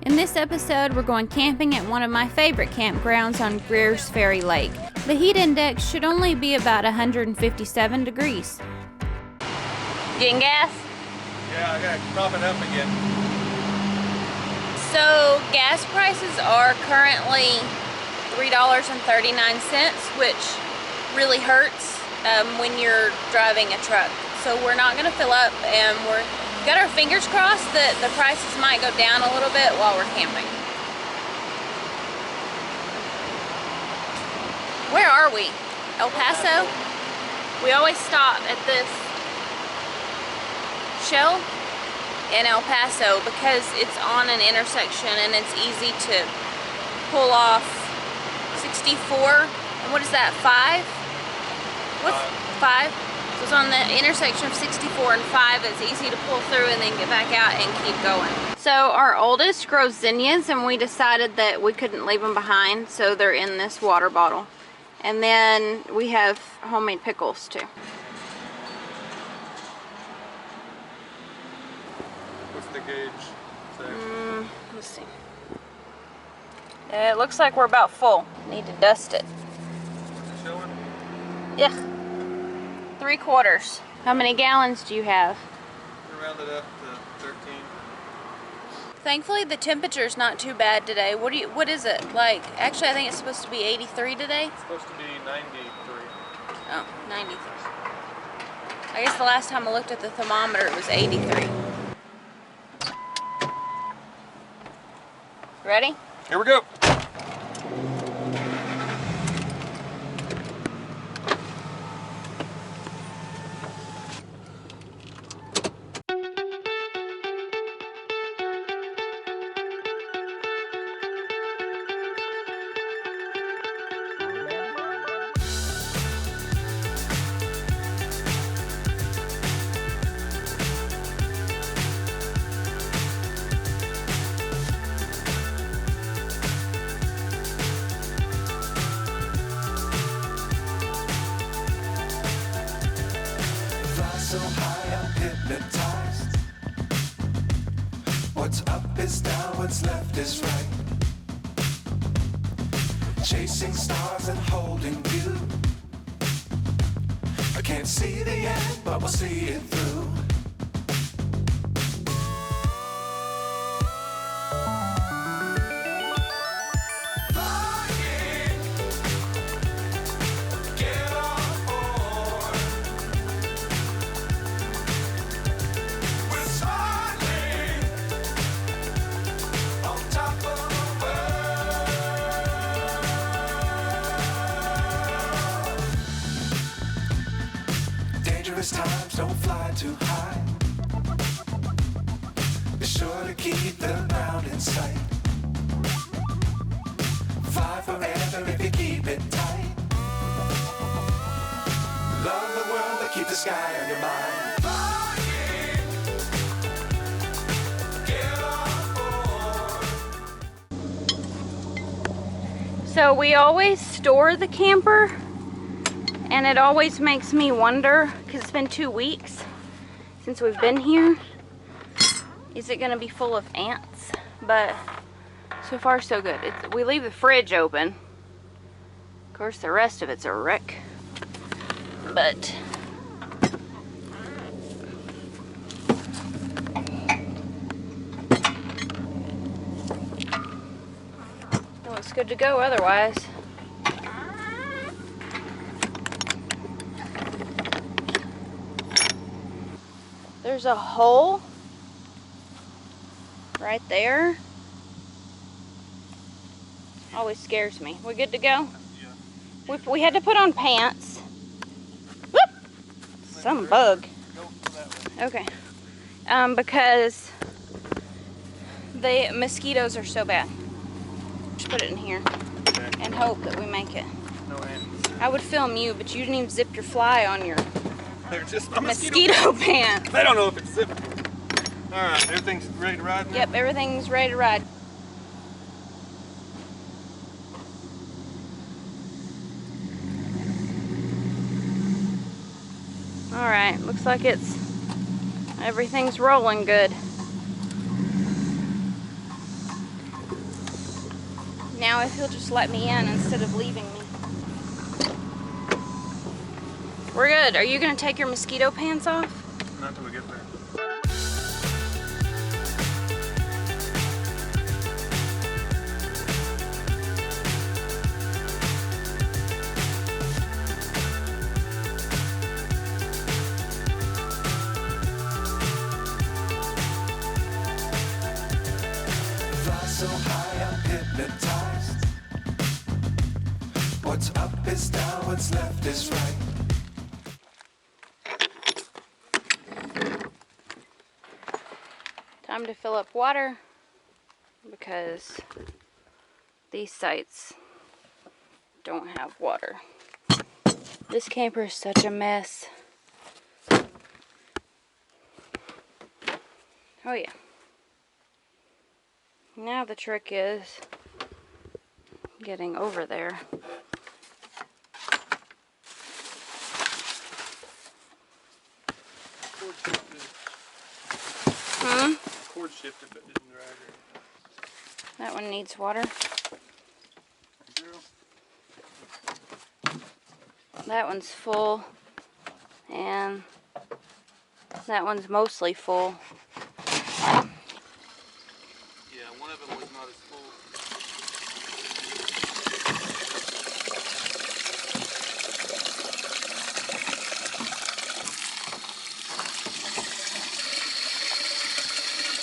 In this episode, we're going camping at one of my favorite campgrounds on Greers Ferry Lake. The heat index should only be about 157 degrees. Getting gas? Yeah, I gotta prop it up again. So, gas prices are currently $3.39, which really hurts when you're driving a truck. So we're not gonna fill up, and we're got our fingers crossed that the prices might go down a little bit while we're camping. Where are we? El Paso? We always stop at this shell in El Paso because it's on an intersection and it's easy to pull off 64. And what is that, 5? What's 5? So it's on the intersection of 64 and 5. It's easy to pull through and then get back out and keep going. So our oldest grows zinnias, and we decided that we couldn't leave them behind, so they're in this water bottle. And then we have homemade pickles too. What's the gauge say? Let's see. It looks like we're about full. Need to dust it. What's it showing? Yeah. 3/4. How many gallons do you have? We rounded up to 13. Thankfully the temperature's not too bad today. What is it? Like, actually I think it's supposed to be 83 today. It's supposed to be 93. Oh, 93. I guess the last time I looked at the thermometer it was 83. Ready? Here we go. So high I'm hypnotized. What's up is down, what's left is right. Chasing stars and holding you. I can't see the end, but we'll see it through. Dangerous times don't fly too high. Be sure to keep the ground in sight. Fly forever if you keep it tight. Love the world but keep the sky on your mind. So we always store the camper, and it always makes me wonder, because it's been 2 weeks since we've been here, is it going to be full of ants? But so far so good. We leave the fridge open. Of course the rest of it's a wreck. But it looks good to go otherwise. There's a hole right there. Always scares me. We good to go? Yeah. We had to put on pants. Whoop! Some bug. Go that way. Okay. Because the mosquitoes are so bad. Just put it in here Okay. and hope that we make it. No ants. I would film you, but you didn't even zip your fly on your They're just a mosquito pants. They don't know if it's zipped. Alright, everything's ready to ride now? Yep, everything's ready to ride. Alright, looks like everything's rolling good. Now if he'll just let me in instead of leaving me. We're good. Are you gonna take your mosquito pants off? Not till we get there. Fly so high, I'm hypnotized. What's up is down, what's left is right. Time to fill up water because these sites don't have water. This camper is such a mess. Oh yeah. Now the trick is getting over there. Cord shifted but didn't drag her. That one needs water. That one's full, and that one's mostly full. Yeah, one of them was not as full.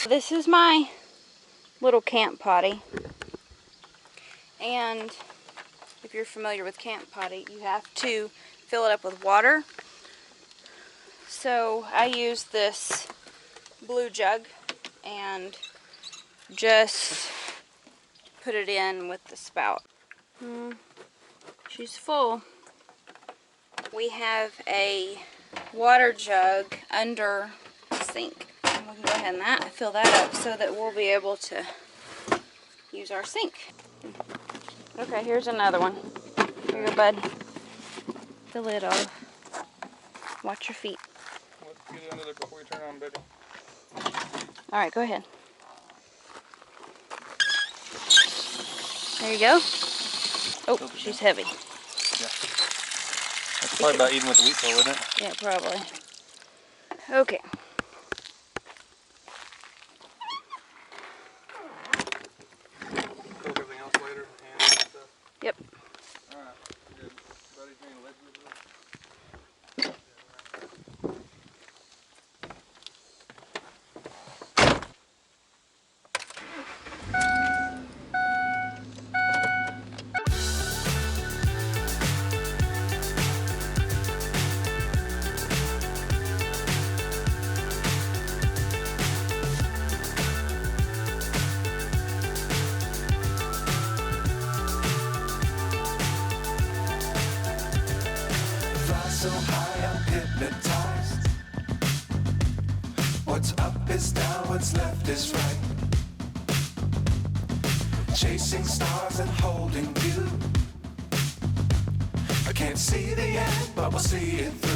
This is my little camp potty, and if you're familiar with camp potty, you have to fill it up with water. So I use this blue jug and just put it in with the spout. She's full. We have a water jug under the sink. We can go ahead and fill that up so that we'll be able to use our sink. Okay, here's another one. Here you go, bud. The lid off. Watch your feet. Let's get it under there before you turn on, baby. Alright, go ahead. There you go. Oh, she's heavy. Yeah. That's probably about even with the wheat pole, isn't it? Yeah, probably. Okay. Cook everything else later, and stuff. Yep. Alright, good. Buddy's name Elizabeth. So high, I'm hypnotized. What's up is down, what's left is right. Chasing stars and holding you. I can't see the end, but we'll see it through.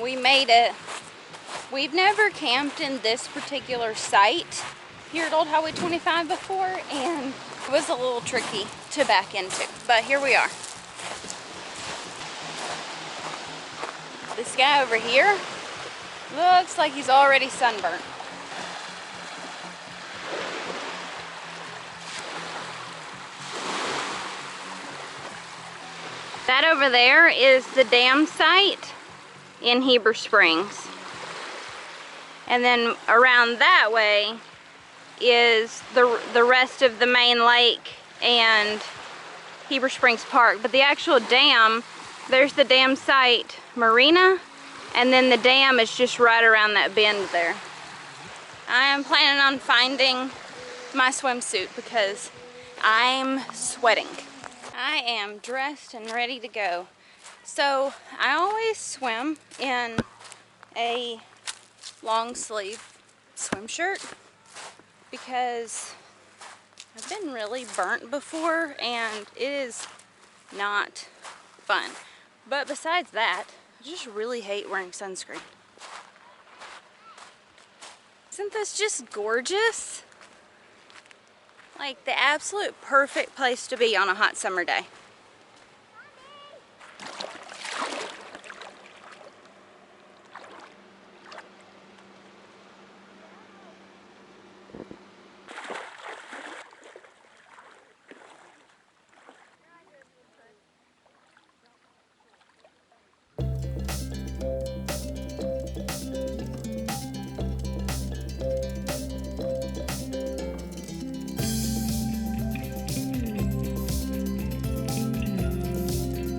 We made it. We've never camped in this particular site here at Old Highway 25 before, and it was a little tricky to back into, but here we are. This guy over here looks like he's already sunburnt. That over there is the dam site in Heber Springs. And then around that way is the rest of the main lake and Heber Springs Park. But the actual dam, there's the dam site marina, and then the dam is just right around that bend there. I am planning on finding my swimsuit because I'm sweating. I am dressed and ready to go. So I always swim in a long sleeve swim shirt because I've been really burnt before and it is not fun. But besides that, I just really hate wearing sunscreen. Isn't this just gorgeous? Like the absolute perfect place to be on a hot summer day.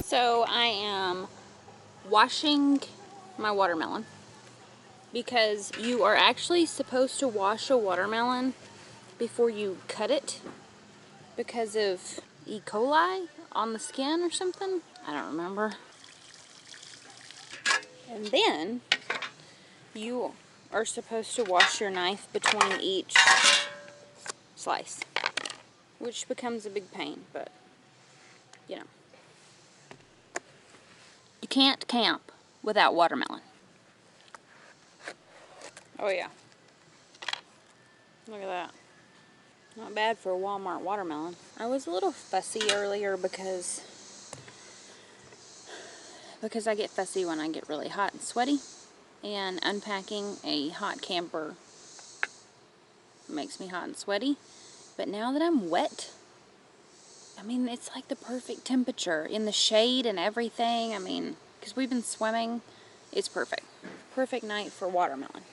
So I am washing my watermelon because you are actually supposed to wash a watermelon before you cut it because of E. coli on the skin or something. I don't remember. And then you are supposed to wash your knife between each slice, which becomes a big pain, but you know. You can't camp without watermelon. Oh yeah. Look at that. Not bad for a Walmart watermelon. I was a little fussy earlier because I get fussy when I get really hot and sweaty, and unpacking a hot camper makes me hot and sweaty. But now that I'm wet, I mean, it's like the perfect temperature in the shade and everything. I mean, because we've been swimming, it's perfect. Perfect night for watermelon.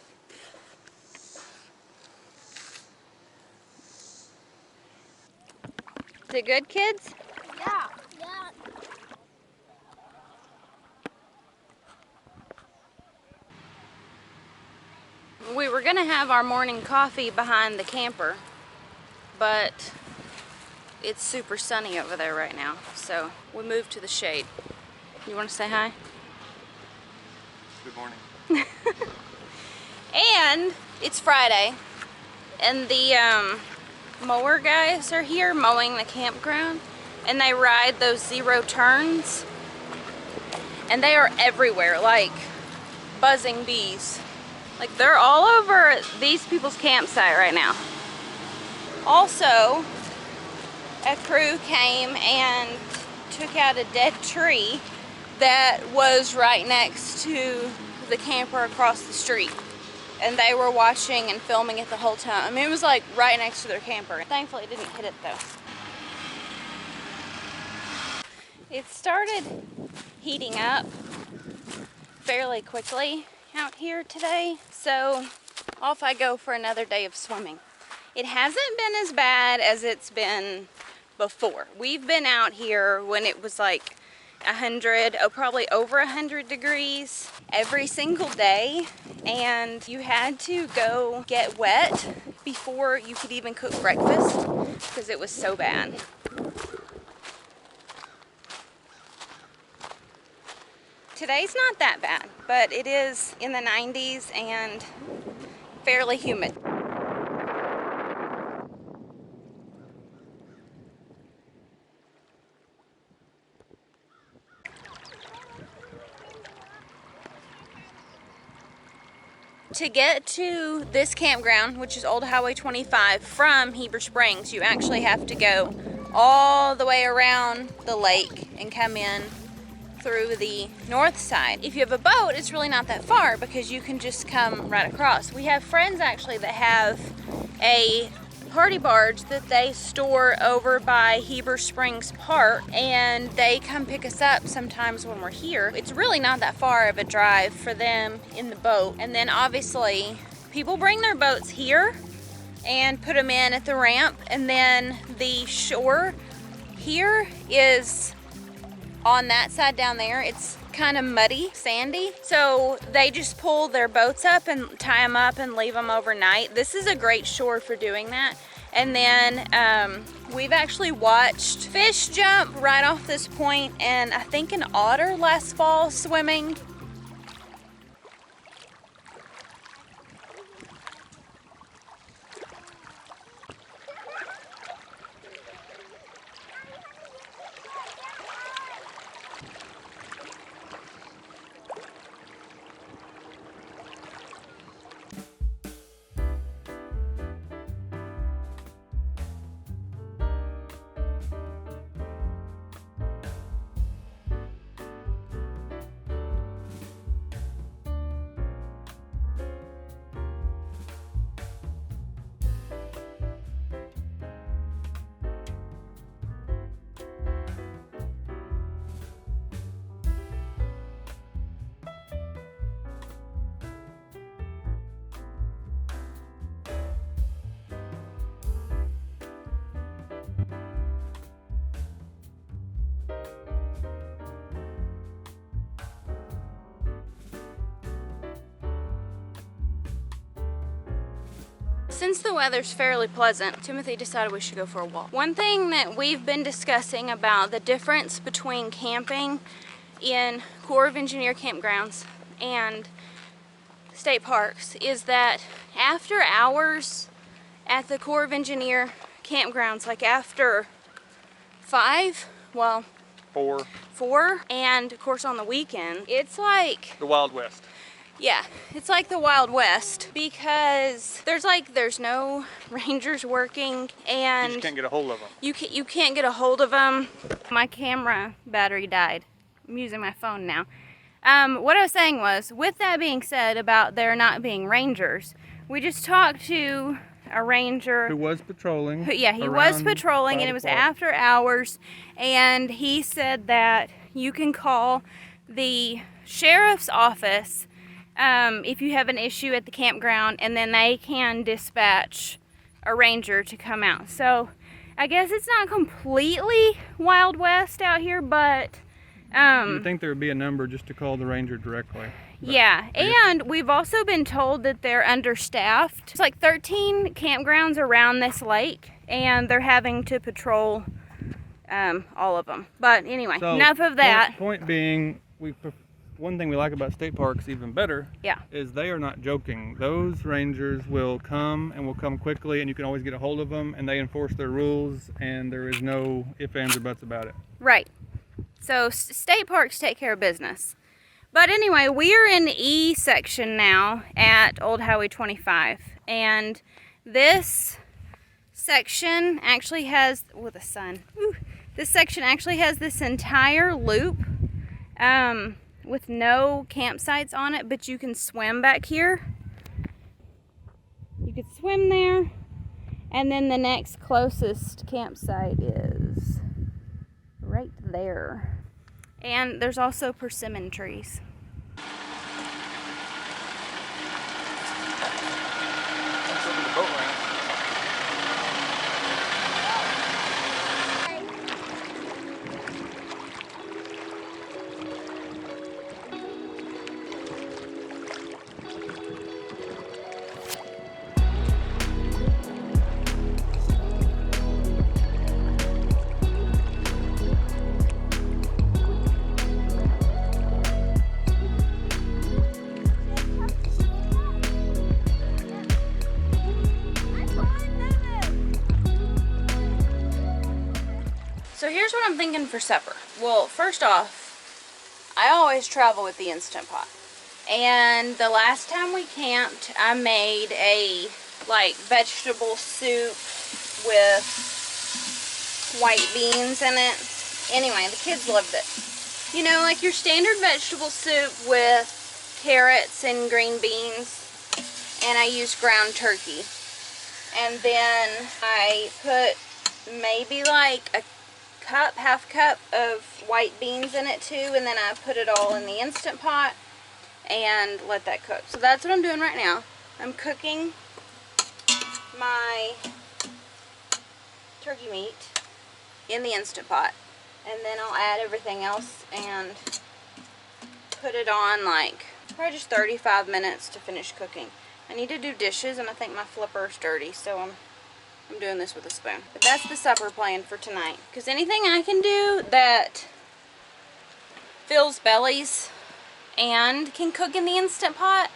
Is it good, kids? Yeah. Yeah. We were gonna have our morning coffee behind the camper, but it's super sunny over there right now, so we moved to the shade. You want to say hi? Good morning. And it's Friday, and the mower guys are here mowing the campground, and they ride those 0 turns, and they are everywhere, like buzzing bees. Like they're all over these people's campsite right now. Also, a crew came and took out a dead tree that was right next to the camper across the street. And they were watching and filming it the whole time. I mean, it was like right next to their camper. Thankfully, it didn't hit it though. It started heating up fairly quickly out here today. So off I go for another day of swimming. It hasn't been as bad as it's been before. We've been out here when it was like 100, probably over 100 degrees every single day, and you had to go get wet before you could even cook breakfast because it was so bad. Today's not that bad, but it is in the 90s and fairly humid. To get to this campground, which is Old Highway 25 from Heber Springs, you actually have to go all the way around the lake and come in through the north side. If you have a boat, it's really not that far because you can just come right across. We have friends actually that have a party barge that they store over by Heber Springs Park, and they come pick us up sometimes when we're here. It's really not that far of a drive for them in the boat. And then obviously people bring their boats here and put them in at the ramp, and then the shore here is on that side down there. It's kind of muddy, sandy, so they just pull their boats up and tie them up and leave them overnight. This is a great shore for doing that. And then We've actually watched fish jump right off this point, and I think an otter last fall swimming. Since the weather's fairly pleasant, Timothy decided we should go for a walk. One thing that we've been discussing about the difference between camping in Corps of Engineer campgrounds and state parks is that after hours at the Corps of Engineer campgrounds, like after 5, well, 4, and of course on the weekend, it's like The Wild West. yeah, it's like the Wild West because there's no rangers working, and You just can't get a hold of them. you can't get a hold of them. My camera battery died. I'm using my phone now. What I was saying was, with that being said about there not being rangers, we just talked to a ranger Who was patrolling. he was patrolling, and it was after hours, and he said that you can call the sheriff's office if you have an issue at the campground, and then they can dispatch a ranger to come out. So I guess it's not completely Wild West out here, but You'd think there would be a number just to call the ranger directly. yeah, and we've also been told that they're understaffed. It's like 13 campgrounds around this lake, and they're having to patrol all of them. But anyway, So, enough of that. Point being, one thing we like about state parks even better Yeah. is they are not joking. Those rangers will come and will come quickly, and you can always get a hold of them, and they enforce their rules, and there is no ifs, ands, or buts about it. Right. So state parks take care of business. But anyway, we are in the E section now at Old Highway 25. And this section actually has, with a sun, this section actually has this entire loop with no campsites on it, but you can swim back here. You could swim there. And then the next closest campsite is right there. And there's also persimmon trees. So here's what I'm thinking for supper. Well, first off, I always travel with the Instant Pot. And the last time we camped, I made a vegetable soup with white beans in it. Anyway, the kids loved it. You know, like your standard vegetable soup with carrots and green beans. And I used ground turkey. And then I put maybe like a half cup of white beans in it too, and then I put it all in the Instant Pot and let that cook. So that's what I'm doing right now. I'm cooking my turkey meat in the Instant Pot, and then I'll add everything else and put it on like probably just 35 minutes to finish cooking. I need to do dishes, and I think my flipper is dirty, so I'm I'm doing this with a spoon. But that's the supper plan for tonight. Because anything I can do that fills bellies and can cook in the Instant Pot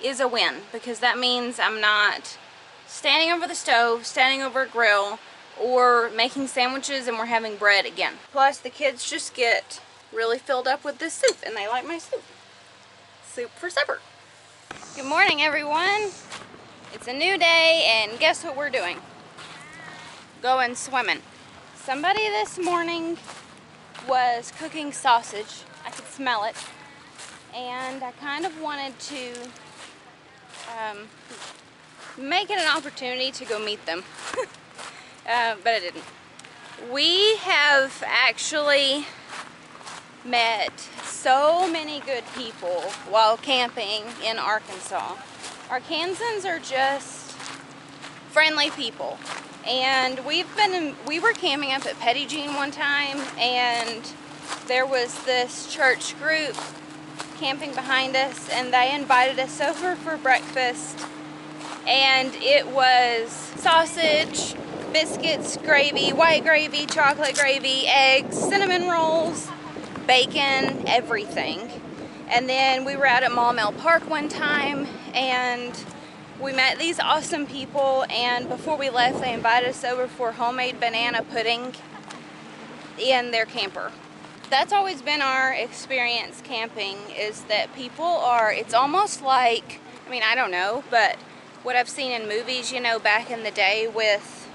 is a win. Because that means I'm not standing over the stove, standing over a grill, or making sandwiches and we're having bread again. Plus the kids just get really filled up with this soup and they like my soup. Soup for supper. Good morning, everyone. It's a new day and guess what we're doing? Going swimming. Somebody this morning was cooking sausage. I could smell it. And I kind of wanted to make it an opportunity to go meet them. But I didn't. We have actually met so many good people while camping in Arkansas. Arkansans are just friendly people. And we were camping up at Petit Jean one time, and there was this church group camping behind us, and they invited us over for breakfast, and it was sausage, biscuits, gravy, white gravy, chocolate gravy, eggs, cinnamon rolls, bacon, everything. And then we were out at Maumelle Park one time, and we met these awesome people, and before we left they invited us over for homemade banana pudding in their camper. That's always been our experience camping, is that people are, it's almost like, I mean, I don't know, but what I've seen in movies, you know, back in the day with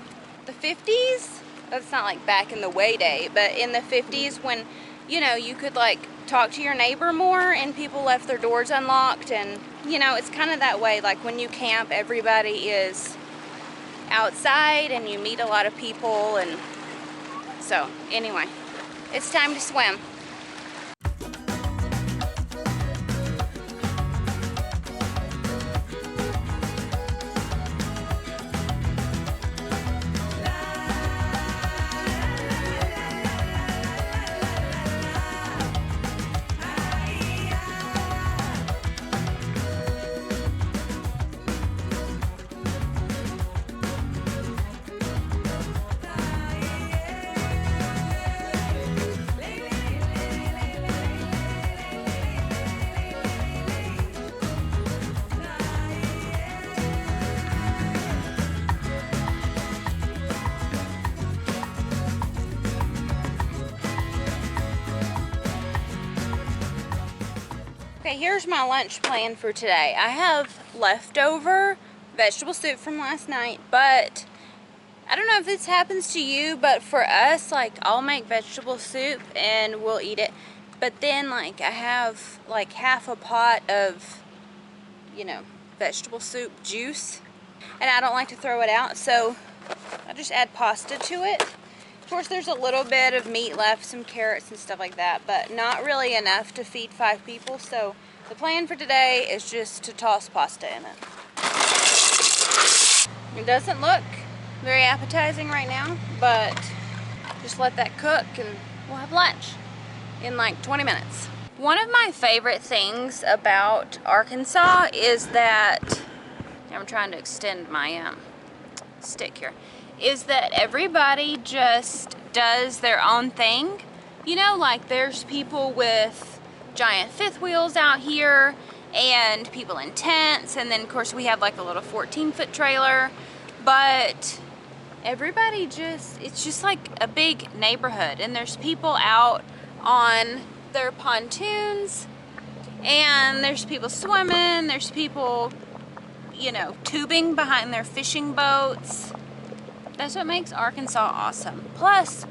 the 50s, that's not like back in the way day, but in the 50s when, you know, you could like talk to your neighbor more and people left their doors unlocked, and you know, it's kind of that way. Like when you camp, everybody is outside and you meet a lot of people, and so anyway, it's time to swim. Okay, here's my lunch plan for today. I have leftover vegetable soup from last night, but I don't know if this happens to you, but for us, like, I'll make vegetable soup and we'll eat it. But then, like, I have like half a pot of, you know, vegetable soup juice, and I don't like to throw it out, so I just add pasta to it. Of course, there's a little bit of meat left, some carrots and stuff like that, but not really enough to feed 5 people. So the plan for today is just to toss pasta in it. It doesn't look very appetizing right now, but just let that cook and we'll have lunch in like 20 minutes. One of my favorite things about Arkansas is that, I'm trying to extend my stick here, is that everybody just does their own thing. You know, like there's people with giant fifth wheels out here and people in tents, and then of course we have like a little 14-foot trailer, but everybody just, it's just like a big neighborhood, and there's people out on their pontoons, and there's people swimming, there's people, you know, tubing behind their fishing boats. That's what makes Arkansas awesome. Plus,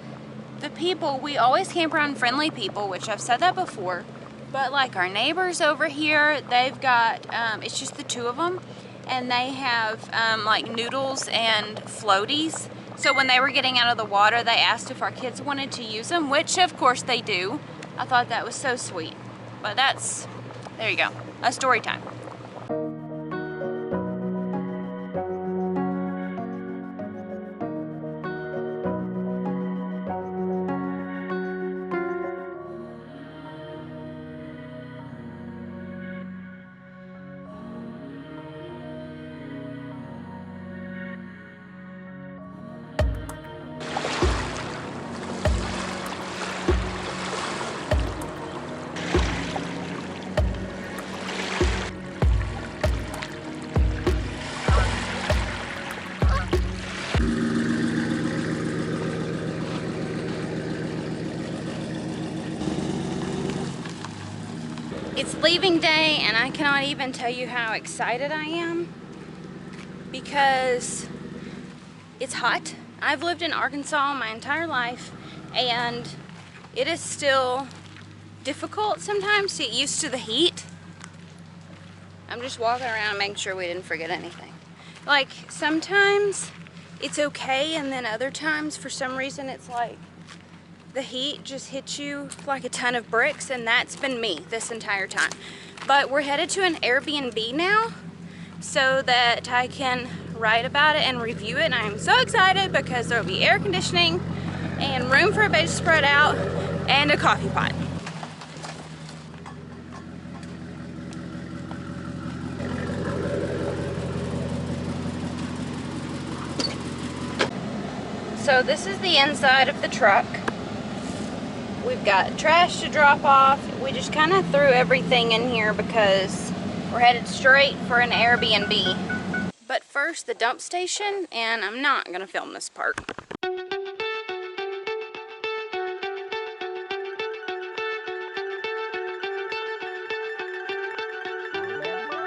the people, we always camp around friendly people, which I've said that before, but like our neighbors over here, they've got, it's just the 2 of them, and they have like noodles and floaties. So when they were getting out of the water, they asked if our kids wanted to use them, which of course they do. I thought that was so sweet. But that's, there you go, a story time. It's leaving day and I cannot even tell you how excited I am because it's hot. I've lived in Arkansas my entire life and it is still difficult sometimes to get used to the heat. I'm just walking around making sure we didn't forget anything. Like sometimes it's okay and then other times for some reason it's like the heat just hits you like a ton of bricks, and that's been me this entire time. But we're headed to an Airbnb now so that I can write about it and review it, and I'm so excited because there'll be air conditioning and room for everybody to spread out and a coffee pot. So this is the inside of the truck. We've got trash to drop off. We just kind of threw everything in here because we're headed straight for an Airbnb. But first, the dump station, and I'm not gonna film this part.